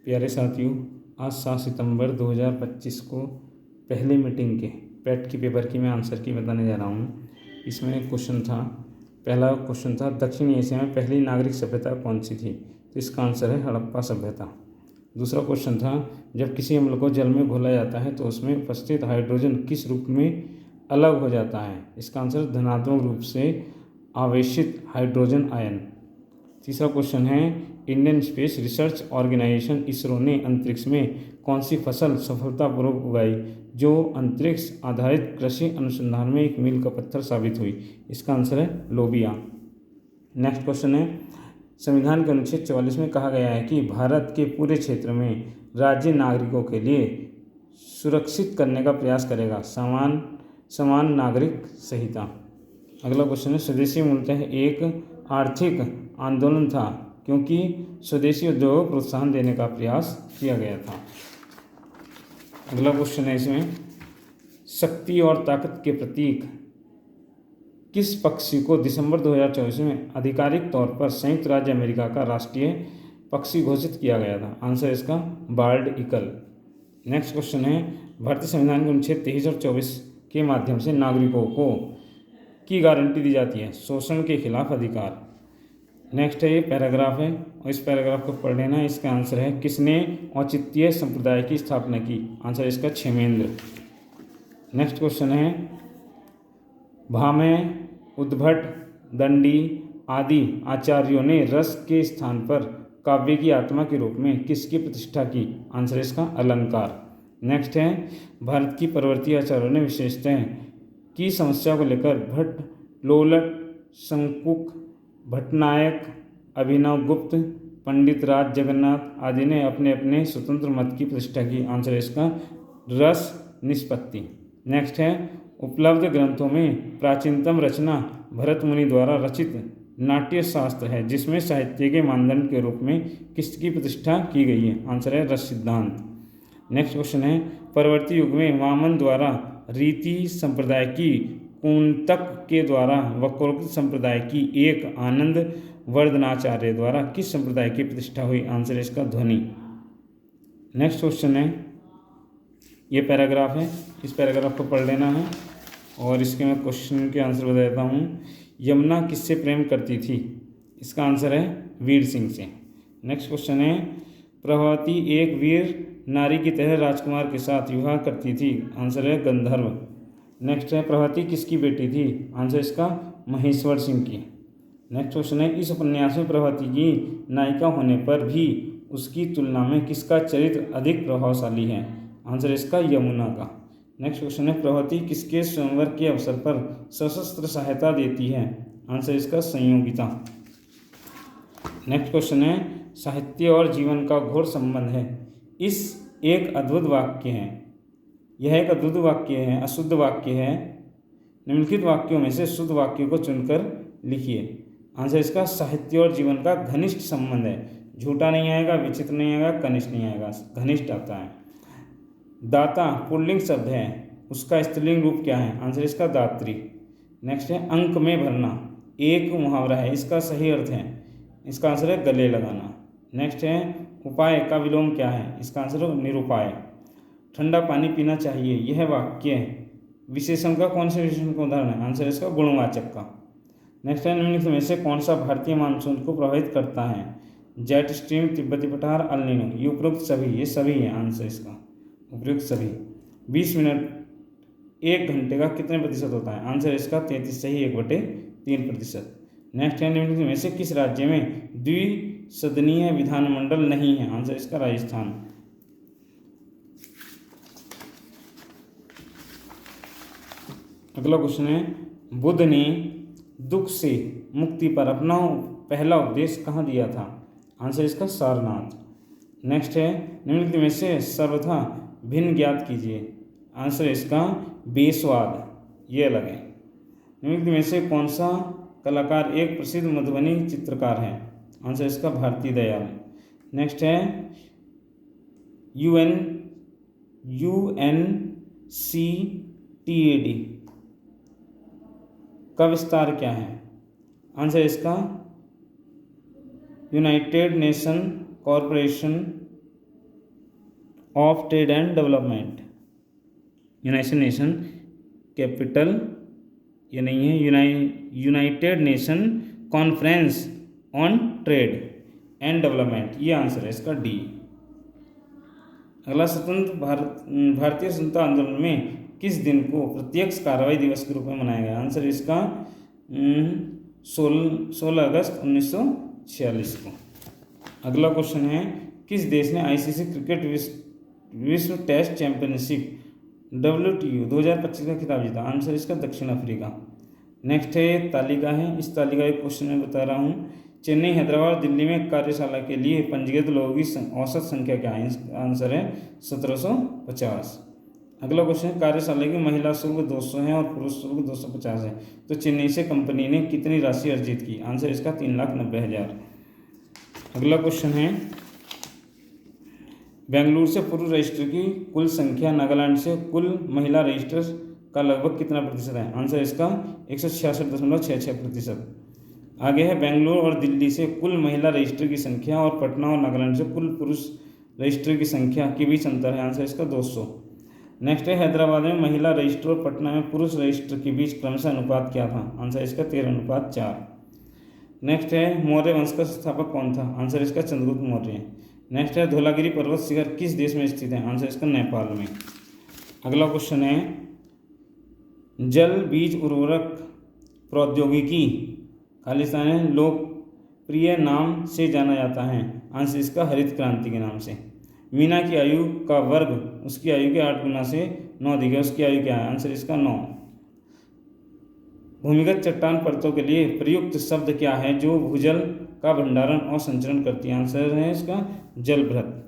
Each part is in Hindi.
प्यारे साथियों, आज 7 सितंबर 2025 को पहली मीटिंग के पेट की पेपर की मैं आंसर की बताने जा रहा हूँ। इसमें एक क्वेश्चन था, पहला क्वेश्चन था दक्षिण एशिया में पहली नागरिक सभ्यता कौन सी थी। तो इसका आंसर है हड़प्पा सभ्यता। दूसरा क्वेश्चन था, जब किसी अम्ल को जल में घोला जाता है तो उसमें उपस्थित हाइड्रोजन किस रूप में अलग हो जाता है। इसका आंसर धनात्मक रूप से आवेशित हाइड्रोजन आयन। तीसरा क्वेश्चन है, Indian space research organization ISRO ने अंतरिक्ष में कौन सी फसल सफलतापूर्वक उगाई जो अंतरिक्ष आधारित कृषि अनुसंधान में एक मील का पत्थर साबित हुई। इसका आंसर है लोबिया। नेक्स्ट क्वेश्चन है, संविधान के अनुच्छेद 44 में कहा गया है कि भारत के पूरे क्षेत्र में राज्य नागरिकों के लिए सुरक्षित करने का प्रयास करेगा समान नागरिक संहिता। अगला क्वेश्चन है, स्वदेशी मूलतः एक आर्थिक आंदोलन था क्योंकि स्वदेशी उद्योग को प्रोत्साहन देने का प्रयास किया गया था। अगला क्वेश्चन है, इसमें शक्ति और ताकत के प्रतीक किस पक्षी को दिसंबर 2024 में आधिकारिक तौर पर संयुक्त राज्य अमेरिका का राष्ट्रीय पक्षी घोषित किया गया था। आंसर इसका बाल्ड ईगल। नेक्स्ट क्वेश्चन है, भारतीय संविधान के अनुच्छेद 23 और 24 के माध्यम से नागरिकों को की गारंटी दी जाती है शोषण के खिलाफ अधिकार। नेक्स्ट है, ये पैराग्राफ है और इस पैराग्राफ को पढ़ लेना। इसका आंसर है, किसने औचित्य संप्रदाय की स्थापना की। आंसर इसका क्षेमेंद्र। नेक्स्ट क्वेश्चन है, भामह, उद्भट, दंडी आदि आचार्यों ने रस के स्थान पर काव्य की आत्मा के रूप में किसकी प्रतिष्ठा की। आंसर इसका अलंकार। नेक्स्ट है, भारत की परवर्ती आचार्यों ने विशेषतः की समस्या को लेकर भट्ट, लोलट, शंकुक, भट्टनायक, अभिनव गुप्त, पंडित राज जगन्नाथ आदि ने अपने अपने स्वतंत्र मत की प्रतिष्ठा की। आंसर इसका रस निष्पत्ति। नेक्स्ट है, उपलब्ध ग्रंथों में प्राचीनतम रचना भरत मुनि द्वारा रचित नाट्य शास्त्र है जिसमें साहित्य के मानदंड के रूप में किसकी प्रतिष्ठा की गई है। आंसर है रस सिद्धांत। नेक्स्ट क्वेश्चन है, परवर्ती युग में वामन द्वारा रीति संप्रदाय की, कुंतक के द्वारा वक्रोक्त संप्रदाय की, एक आनंद वर्धनाचार्य द्वारा किस संप्रदाय की प्रतिष्ठा हुई। आंसर इसका ध्वनि। नेक्स्ट क्वेश्चन है, ये पैराग्राफ है, इस पैराग्राफ को पढ़ लेना है और इसके मैं क्वेश्चन के आंसर बता देता हूँ। यमुना किससे प्रेम करती थी। इसका आंसर है वीर सिंह से। नेक्स्ट क्वेश्चन है, प्रभावती एक वीर नारी की तरह राजकुमार के साथ विवाह करती थी। आंसर है गंधर्व। नेक्स्ट है, प्रभावती किसकी बेटी थी। आंसर इसका महेश्वर सिंह की। नेक्स्ट क्वेश्चन है, इस उपन्यास में प्रभावती की नायिका होने पर भी उसकी तुलना में किसका चरित्र अधिक प्रभावशाली है। आंसर इसका यमुना का। नेक्स्ट क्वेश्चन है, प्रभावती किसके स्वयंवर के अवसर पर सशस्त्र सहायता देती है। आंसर इसका संयोगिता। नेक्स्ट क्वेश्चन है, साहित्य और जीवन का घोर संबंध है। इस एक अद्भुत वाक्य है, यह एक अद्भुत वाक्य है, अशुद्ध वाक्य है। निम्नलिखित वाक्यों में से शुद्ध वाक्यों को चुनकर लिखिए। आंसर इसका साहित्य और जीवन का घनिष्ठ संबंध है। झूठा नहीं आएगा, विचित्र नहीं आएगा, कनिष्ठ नहीं आएगा, घनिष्ठ आता है। दाता पुल्लिंग शब्द है, उसका स्त्रीलिंग रूप क्या है। आंसर इसका दात्री। नेक्स्ट है, अंक में भरना एक मुहावरा है, इसका सही अर्थ है। इसका आंसर है गले लगाना। नेक्स्ट है, उपाय का विलोम क्या है। इसका आंसर है निरुपाय। ठंडा पानी पीना चाहिए, यह वाक्य विशेषण का कौन से विशेषण का उदाहरण है। आंसर इसका गुणवाचक का। नेक्स्ट है, निम्नलिखित में से कौन सा भारतीय मानसून को प्रभावित करता है। जेट स्ट्रीम, तिब्बती पठार, अल नीनो। ये उपरोक्त सभी, ये सभी है आंसर इसका, उपयुक्त सभी। 20 मिनट 1 घंटे का कितने प्रतिशत होता है। आंसर इसका 33 सही 1/3%। नेक्स्ट है, निम्नलिखित में से किस राज्य में द्विसदनीय विधानमंडल नहीं है। आंसर इसका राजस्थान। अगला क्वेश्चन है, बुद्ध ने दुख से मुक्ति पर अपना पहला उपदेश कहाँ दिया था। आंसर इसका सारनाथ। नेक्स्ट है, निम्नलिखित में से सर्वथा भिन्न ज्ञात कीजिए। आंसर इसका बेस्वाद, ये अलग है। निम्नलिखित में से कौन सा कलाकार एक प्रसिद्ध मधुबनी चित्रकार है। आंसर इसका भारती दयाल। नेक्स्ट है, UNCTAD का विस्तार क्या है। आंसर इसका United nation corporation of trade and development, United nation capital, ये नहीं है, United nation conference on trade and development, ये आंसर है इसका डी। अगला, भारतीय स्वतंत्रता आंदोलन में किस दिन को प्रत्यक्ष कार्रवाई दिवस के रूप में मनाया गया? आंसर इसका 16 अगस्त 1946 को। अगला क्वेश्चन है, किस देश ने आईसीसी क्रिकेट विश्व टेस्ट चैंपियनशिप WTO 2025 का खिताब जीता? आंसर इसका दक्षिण अफ्रीका। नेक्स्ट है तालिका है, इस तालिका एक क्वेश्चन में बता रहा हूँ। चेन्नई, हैदराबाद, दिल्ली में कार्यशाला के लिए पंजीकृत लोगों की औसत संख्या क्या है? इसका आंसर है 1750। अगला क्वेश्चन, कार्यशाला की महिला शुल्क 200 है और पुरुष शुल्क 250 है, तो चेन्नई से कंपनी ने कितनी राशि अर्जित की? आंसर इसका 3,90,000। अगला क्वेश्चन है, बेंगलुरु से पुरुष रजिस्टर की कुल संख्या नागालैंड से कुल महिला रजिस्टर का लगभग कितना प्रतिशत है? आंसर इसका 166.66%। आगे है, बेंगलुरु और दिल्ली से कुल महिला रजिस्टर की संख्या और पटना और नागालैंड से कुल पुरुष रजिस्टर की संख्या के बीच अंतर है? आंसर इसका 200। नेक्स्ट है, हैदराबाद में महिला रजिस्टर और पटना में पुरुष रजिस्टर के बीच क्रमशः अनुपात क्या था? आंसर इसका 13:4। नेक्स्ट है, मौर्य वंश का संस्थापक कौन था? आंसर इसका चंद्रगुप्त मौर्य। नेक्स्ट है, धौलागिरी पर्वत शिखर किस देश में स्थित है? आंसर इसका नेपाल में। अगला क्वेश्चन है, जल बीज उर्वरक प्रौद्योगिकी खालिस्तान है लोकप्रिय नाम से जाना जाता है? आंसर इसका हरित क्रांति के नाम से। मीना की आयु का वर्ग उसकी आयु के 8 गुना से 9 अधिक है, उसकी आयु क्या है? आंसर इसका 9। भूमिगत चट्टान परतों के लिए प्रयुक्त शब्द क्या है जो भूजल का भंडारण और संचरण करती है? आंसर है इसका जलभृत।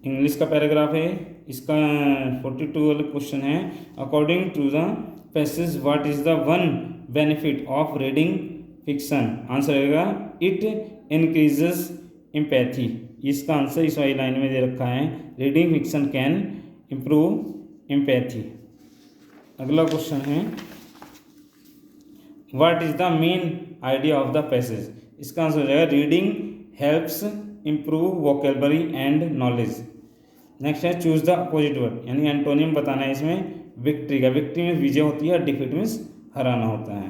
इंग्लिश का पैराग्राफ है, इसका 42 वाला क्वेश्चन है, according to the passage what is the one benefit of reading fiction? Answer रहेगा इट इंक्रीजेस एम्पैथी। इसका आंसर इस वाली लाइन में दे रखा है, reading fiction can improve empathy. अगला क्वेश्चन है, what is the main idea of the passage? इसका आंसर हो जाएगा reading helps improve vocabulary and knowledge. Next है, चूज द अपोजिट वर्ड, यानी एंटोनियम बताना है इसमें विक्ट्री का। विक्ट्री में विजय होती है, डिफीट मीन्स हराना होता है,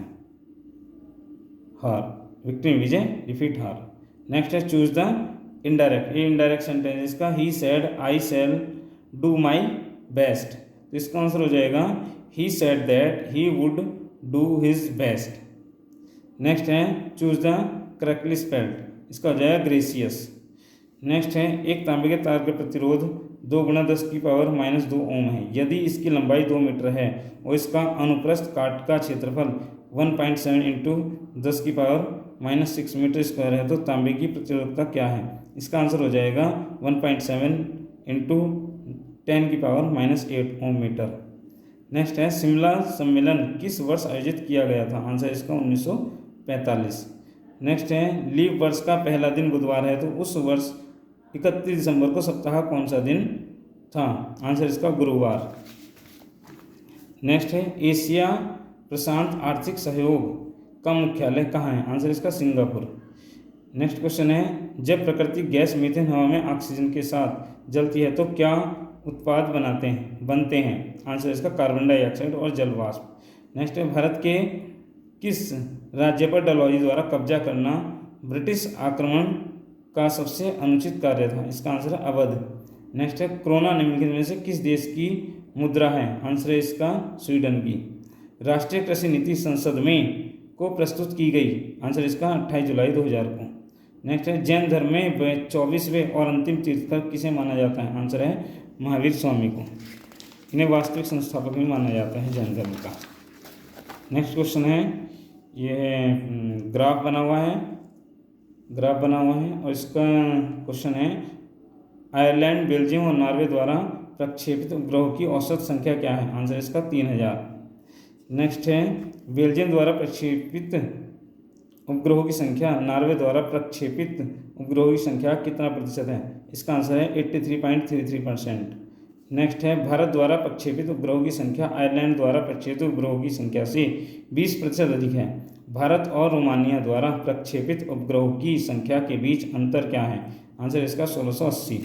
हार। विक्ट्री में विजय, डिफीट हार। नेक्स्ट है, चूज द इनडायरेक्ट, ये इनडायरेक्ट सेंटेंस इसका, he said I shall do my best, तो इसका आंसर हो जाएगा he said that he would do his best. Next है, चूज द करेक्टली स्पेल्ड, इसका हो जाएगा ग्रेसियस। नेक्स्ट है, एक तांबे के तार का प्रतिरोध 2 × 10⁻² ओम है, यदि इसकी लंबाई 2 मीटर है और इसका अनुप्रस्थ काट का क्षेत्रफल 1.7 × 10⁻⁻6 मीटर स्क्वायर है, तो तांबे की प्रतिरोधकता क्या है? इसका आंसर हो जाएगा 1.7 × 10⁻⁸ ओम मीटर। नेक्स्ट है, शिमला सम्मेलन किस वर्ष आयोजित किया गया था? आंसर इसका 1945। नेक्स्ट है, लीप वर्ष का पहला दिन बुधवार है, तो उस वर्ष 31 दिसंबर को सप्ताह कौन सा दिन था? आंसर इसका गुरुवार। नेक्स्ट है, एशिया प्रशांत आर्थिक सहयोग का मुख्यालय कहाँ है? आंसर इसका सिंगापुर। नेक्स्ट क्वेश्चन है, जब प्राकृतिक गैस मीथेन हवा में ऑक्सीजन के साथ जलती है तो क्या उत्पाद बनते हैं? आंसर इसका कार्बन डाइऑक्साइड और जल वाष्प। नेक्स्ट है, भारत के किस राज्य पर डलहौजी द्वारा कब्जा करना ब्रिटिश आक्रमण का सबसे अनुचित कार्य था? इसका आंसर है अवध। नेक्स्ट है, कोरोना निम्नलिखित में से किस देश की मुद्रा है? आंसर है इसका स्वीडन की। राष्ट्रीय कृषि नीति संसद में को प्रस्तुत की गई? आंसर इसका 28 जुलाई 2000 को। नेक्स्ट है, जैन धर्म में 24वें और अंतिम तीर्थकर किसे माना जाता है? आंसर है महावीर स्वामी को। इन्हें वास्तविक संस्थापक भी माना जाता है जैन धर्म का। नेक्स्ट क्वेश्चन है, ये ग्राफ बना हुआ है और इसका क्वेश्चन है, आयरलैंड, बेल्जियम और नॉर्वे द्वारा प्रक्षेपित उपग्रहों की औसत संख्या क्या है? आंसर इसका 3000। नेक्स्ट है, बेल्जियम द्वारा प्रक्षेपित उपग्रहों की संख्या नॉर्वे द्वारा प्रक्षेपित उपग्रहों की संख्या कितना प्रतिशत है? इसका आंसर है 83.33%। नेक्स्ट है, भारत द्वारा प्रक्षेपित उपग्रहों की संख्या आयरलैंड द्वारा प्रक्षेपित उपग्रहों की संख्या से 20% अधिक है। भारत और रोमानिया द्वारा प्रक्षेपित उपग्रहों की संख्या के बीच अंतर क्या है? आंसर इसका 1680।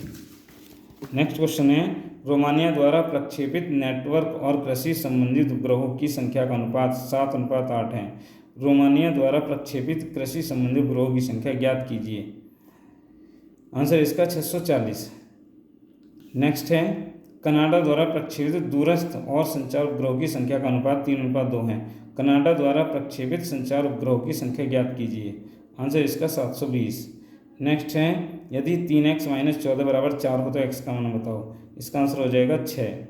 नेक्स्ट क्वेश्चन है रोमानिया द्वारा प्रक्षेपित नेटवर्क और कृषि संबंधित उपग्रहों की संख्या का अनुपात 7:8 है। रोमानिया द्वारा प्रक्षेपित कृषि संबंधित उपग्रहों की संख्या ज्ञात कीजिए। आंसर इसका 640। नेक्स्ट है कनाडा द्वारा प्रक्षेपित दूरस्थ और संचार उपग्रहों की संख्या का अनुपात 3:2 है। कनाडा द्वारा प्रक्षेपित संचार उपग्रहों की संख्या ज्ञात कीजिए। आंसर इसका 720। नेक्स्ट है यदि 3x - 14 = 4 हो तो x का मान बताओ। इसका आंसर हो जाएगा 6।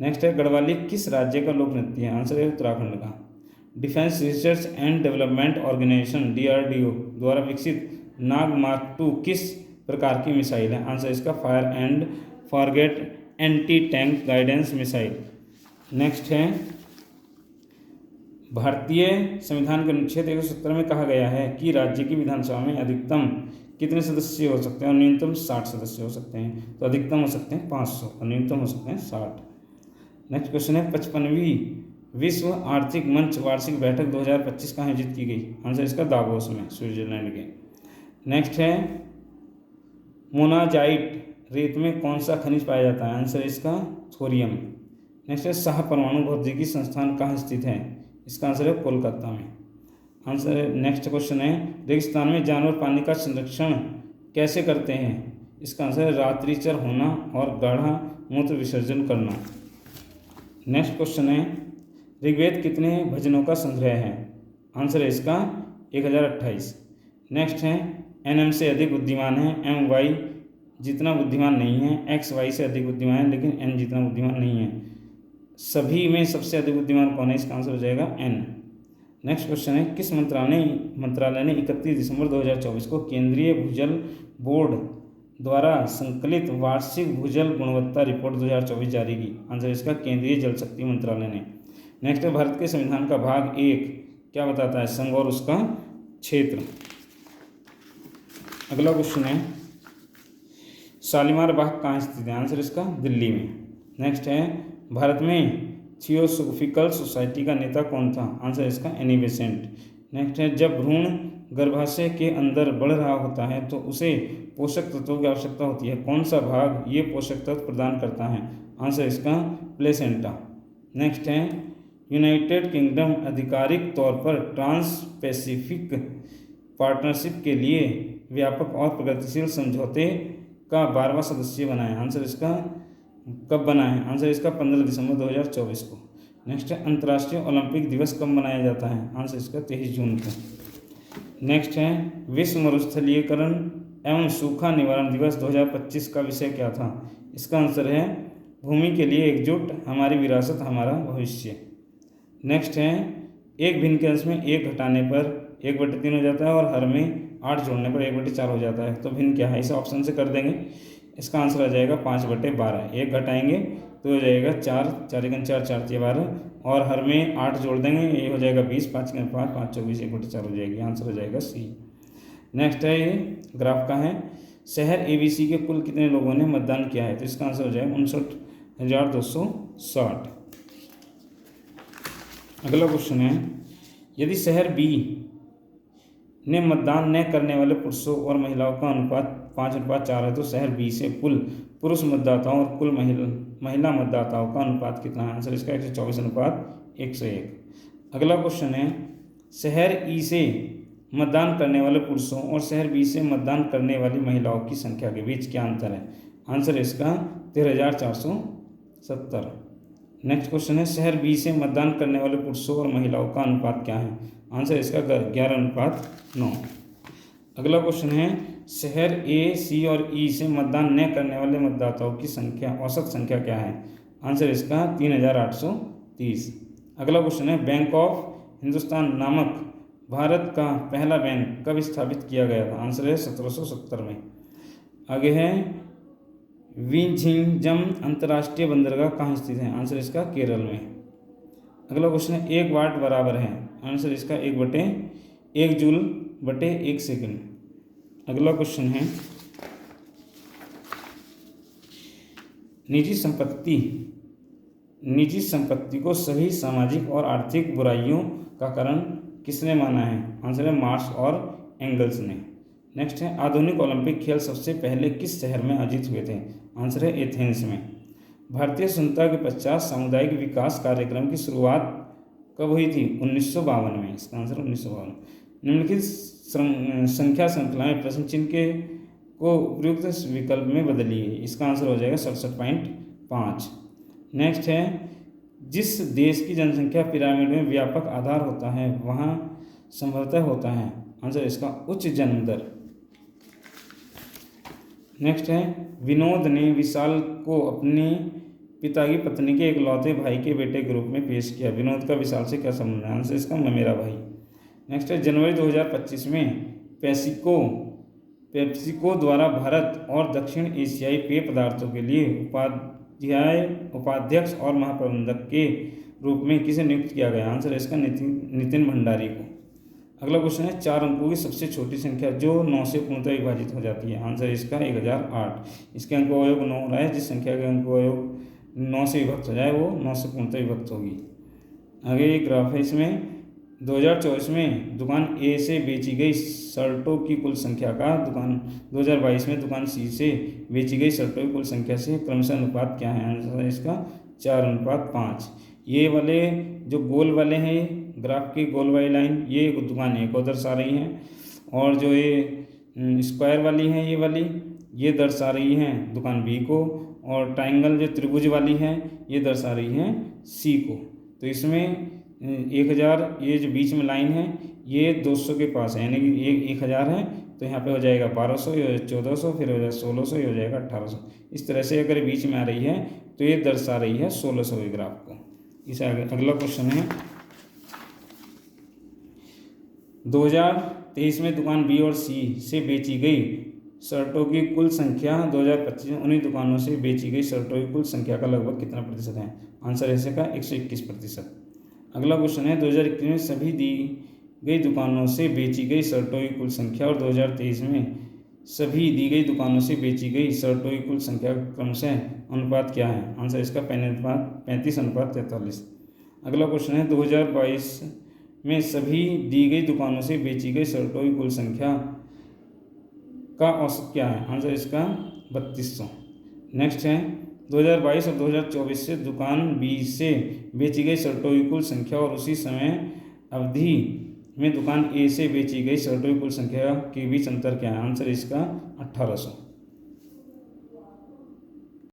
नेक्स्ट है गढ़वाली किस राज्य का लोक नृत्य है। आंसर है उत्तराखंड का। Defence research and development organization DRDO द्वारा विकसित नाग मार्क 2 किस प्रकार की मिसाइल है। आंसर इसका fire and forget anti tank guidance missile. Next है भारतीय संविधान के अनुच्छेद 170 में कहा गया है कि राज्य की विधानसभा में अधिकतम कितने सदस्य हो सकते हैं और न्यूनतम 60 सदस्य हो सकते हैं। तो अधिकतम हो सकते हैं 500 और न्यूनतम हो सकते हैं 60। नेक्स्ट क्वेश्चन है 55वीं विश्व आर्थिक मंच वार्षिक बैठक 2025 कहाँ आयोजित की गई। आंसर इसका दावोस में, स्विट्जरलैंड के। नेक्स्ट है मोनाजाइट रेत में कौन सा खनिज पाया जाता है। आंसर इसका थोरियम। नेक्स्ट है शाह परमाणु भौतिकी संस्थान कहाँ स्थित है। इसका आंसर है कोलकाता में। आंसर है नेक्स्ट क्वेश्चन है रेगिस्तान में जानवर पानी का संरक्षण कैसे करते हैं। इसका आंसर है रात्रिचर होना और गाढ़ा मूत्र विसर्जन करना। नेक्स्ट क्वेश्चन है ऋग्वेद कितने भजनों का संग्रह है। आंसर है इसका 1028। नेक्स्ट है NM से अधिक बुद्धिमान है, MY जितना बुद्धिमान नहीं है, XY से अधिक बुद्धिमान है लेकिन N जितना बुद्धिमान नहीं है। सभी में सबसे अधिक बुद्धिमान कौन है। इसका आंसर हो जाएगा N। नेक्स्ट क्वेश्चन है किस मंत्रालय ने 31 दिसंबर 2024 को केंद्रीय भूजल बोर्ड द्वारा संकलित वार्षिक भूजल गुणवत्ता रिपोर्ट 2024 जारी की। आंसर इसका केंद्रीय जल शक्ति मंत्रालय ने। नेक्स्ट है भारत के संविधान का भाग 1 क्या बताता है, संघ और उसका क्षेत्र। अगला क्वेश्चन है शालीमार बाग कहाँ स्थित है। आंसर इसका दिल्ली में। नेक्स्ट है भारत में थियोसोफिकल सोसाइटी का नेता कौन था। आंसर इसका एनी बेसेंट। नेक्स्ट है जब भ्रूण गर्भाशय के अंदर बढ़ रहा होता है तो उसे पोषक तत्वों की आवश्यकता होती है। कौन सा भाग ये पोषक तत्व प्रदान करता है। आंसर इसका प्लेसेंटा। नेक्स्ट है यूनाइटेड किंगडम आधिकारिक तौर पर ट्रांस पैसिफिक पार्टनरशिप के लिए व्यापक और प्रगतिशील समझौते का 12वां सदस्य बना है। आंसर इसका कब बना है। आंसर इसका 15 दिसंबर 2024 को। नेक्स्ट है अंतर्राष्ट्रीय ओलंपिक दिवस कब मनाया जाता है। आंसर इसका 23 जून को। नेक्स्ट है विश्व मरुस्थलीकरण एवं सूखा निवारण दिवस 2025 का विषय क्या था। इसका आंसर है भूमि के लिए एकजुट, हमारी विरासत हमारा भविष्य। नेक्स्ट है एक भिन्न के अंश में 1 घटाने पर 1/3 हो जाता है और हर में 8 जोड़ने पर 1/4 हो जाता है। तो भिन्न क्या है, इसे ऑप्शन से कर देंगे। इसका आंसर आ जाएगा 5/12। 1 घटाएंगे तो हो जाएगा 4, 4 × 4 = 12 और हर में 8 जोड़ देंगे, ये हो जाएगा 20, 5 × 5 = 5, 24, 1/4 हो जाएगी। आंसर हो जाएगा C। नेक्स्ट है ये ग्राफ का है शहर ABC के कुल कितने लोगों ने मतदान किया है। तो इसका आंसर हो जाएगा 59,260। अगला क्वेश्चन है यदि शहर B ने मतदान न करने वाले पुरुषों और महिलाओं का अनुपात 5:4 है तो शहर B से कुल पुरुष मतदाताओं और कुल महिला मतदाताओं का अनुपात कितना है। आंसर इसका 124:101। अगला क्वेश्चन है शहर E से मतदान करने वाले पुरुषों और शहर B से मतदान करने वाली महिलाओं की संख्या के बीच क्या अंतर है। आंसर इसका 13,470। नेक्स्ट क्वेश्चन है शहर B से मतदान करने वाले पुरुषों और महिलाओं का अनुपात क्या है। आंसर इसका 11:9। अगला क्वेश्चन है शहर A, C और E से मतदान न करने वाले मतदाताओं की संख्या औसत संख्या क्या है। आंसर इसका 3,830। अगला क्वेश्चन है बैंक ऑफ हिंदुस्तान नामक भारत का पहला बैंक कब स्थापित किया गया था। आंसर है 1770 में। आगे है विंझिंजम अंतर्राष्ट्रीय बंदरगाह कहाँ स्थित है। आंसर इसका केरल में। अगला क्वेश्चन है 1 वाट बराबर है। आंसर इसका 1 जूल बटे 1 सेकंड। अगला क्वेश्चन है निजी संपत्ति को सभी सामाजिक और आर्थिक बुराइयों का कारण किसने माना है। आंसर है मार्क्स और एंगल्स ने। नेक्स्ट है आधुनिक ओलंपिक खेल सबसे पहले किस शहर में आयोजित हुए थे? आंसर है एथेंस में। भारतीय स्वतंत्रता के पश्चात सामुदायिक विकास कार्यक्रम की शुरुआत कब हुई थी? 1952 में। इसका आंसर 1952। निम्नलिखित संख्या श्रृंखला में प्रश्न चिन्ह के को उपयुक्त विकल्प में बदलिए। इसका आंसर हो जाएगा 67.5। नेक्स्ट है जिस देश की जनसंख्या पिरामिड में व्यापक आधार होता है वहाँ संभवतः होता है। आंसर इसका उच्च जन्म दर। नेक्स्ट है विनोद ने विशाल को अपने पिता की पत्नी के इकलौते भाई के बेटे के रूप में पेश किया। विनोद का विशाल से क्या संबंध है? आंसर इसका मेरा भाई। नेक्स्ट है जनवरी 2025 में पेप्सिको द्वारा भारत और दक्षिण एशियाई पेय पदार्थों के लिए उपाध्यक्ष और महाप्रबंधक के रूप में किसे नियुक्त किया गया? आंसर इसका नितिन भंडारी को। अगला क्वेश्चन है 4 अंकों की सबसे छोटी संख्या जो 9 से पूर्णतः विभाजित हो जाती है। आंसर इसका 1008। इसके अंक अवयोग 9 हो रहा है। जिस संख्या के अंक अवयोग 9 से विभक्त हो जाए वो 9 से पूर्णतः विभक्त होगी। आगे एक ग्राफ है। इसमें 2024 में दुकान ए से बेची गई शर्टों की कुल संख्या का 2022 में दुकान सी से बेची गई शर्टों की कुल संख्या से क्रमशः अनुपात क्या है? आंसर इसका 4:5। ये वाले जो गोल वाले हैं ग्राफ की गोल वाली लाइन ये दुकान ए को दर्शा रही हैं और जो ये स्क्वायर वाली हैं ये दर्शा रही हैं दुकान बी को और ट्राइंगल जो त्रिभुज वाली है ये दर्शा रही है सी को। तो इसमें 1000 ये जो बीच में लाइन है ये 200 के पास है यानी कि 1000 है तो यहाँ पे हो जाएगा 1200, ये हो जाएगा 1400, फिर हो जाएगा 1600, ये हो जाएगा 1800। इस तरह से अगर बीच में आ रही है तो ये दर्शा रही है 1600 के ग्राफ को। इसे आगे अगला क्वेश्चन है 2023 में दुकान बी और सी से बेची गई शर्टों की कुल संख्या 2025 में उन्हीं दुकानों से बेची गई शर्टों की कुल संख्या का लगभग कितना प्रतिशत है? आंसर ऐसे का 121%। अगला क्वेश्चन है 2021 में सभी दी गई दुकानों से बेची गई शर्टों की कुल संख्या और 2023 में सभी दी गई दुकानों से बेची गई शर्टों की कुल संख्या क्रमशः अनुपात क्या है? आंसर इसका 35:43। अगला क्वेश्चन है 2022 में सभी दी गई दुकानों से बेची गई शर्टों की कुल संख्या का औसत क्या है? आंसर इसका 3200। नेक्स्ट है 2022 और 2024 से दुकान बी से बेची गई शर्टों की कुल संख्या और उसी समय अवधि में दुकान ए से बेची गई शर्टों की कुल संख्या के बीच अंतर क्या है? आंसर इसका 1800।